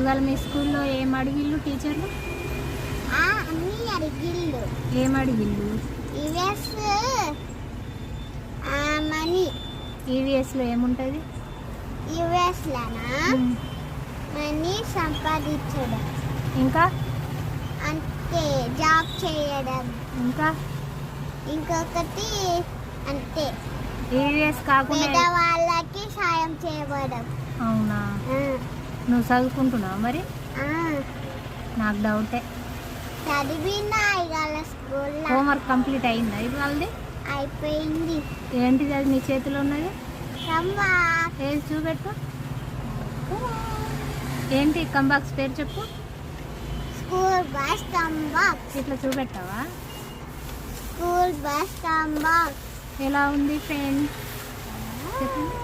ఇవాళ మీ స్కూల్లో ఏం అడిగిళ్ళు టీచర్లు? అన్నీ అడిగిళ్ళు. ఏం అడిగిళ్ళు? EVS money. ఈవీఎస్లో ఏముంటుంది? ఈవీఎస్లోనా మనీ సంపాదించడం, ఇంకా అంతే. జాబ్ చేయడం, ఇంకా ఇంకొకటి అంతే. ఈవీఎస్ కాకుండా పేదవాళ్ళకి సాయం చేయడం. అవునా? నువ్వు చదువుకుంటున్నావు మరి? నాకు డౌటే. చదివినా ఇవాళ స్కూల్లో. హోంవర్క్ కంప్లీట్ అయిందా ఇవాళది? అయిపోయింది. ఏంటిది అది నీ చేతిలో ఉన్నది? ఏది చూపెట్టు. ఏంటి కంబాక్స్ పేరు చెప్పు. స్కూల్ బస్ కంబాక్స్. ఇట్లా చూపెట్టావా? School bus కంబాక్స్. ఎలా ఉంది ఫ్రెండ్ చెప్పండి.